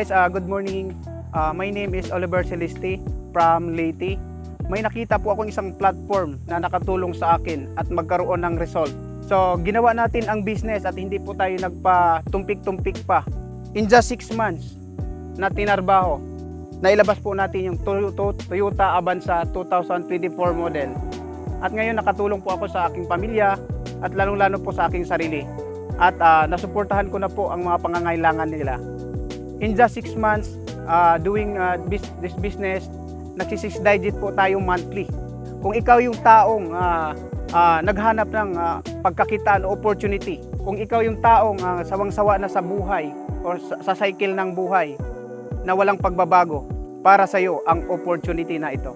guys, good morning. My name is Oliver Celeste from Leyte. May nakita po akong isang platform na nakatulong sa akin at magkaroon ng result. So, ginawa natin ang business at hindi po tayo nagpa-tumpik-tumpik pa. In just 6 months na tinarbaho, nailabas po natin yung Toyota Avanza 2024 model. At ngayon nakatulong po ako sa aking pamilya at lalong-lalo po sa aking sarili. At nasuportahan ko na po ang mga pangangailangan nila. In just 6 months doing this business, nagsi-6 digit po tayo monthly. Kung ikaw yung taong naghanap ng pagkakitaan o opportunity, kung ikaw yung taong sawang-sawa na sa buhay o sa cycle ng buhay na walang pagbabago, para sa iyo ang opportunity na ito.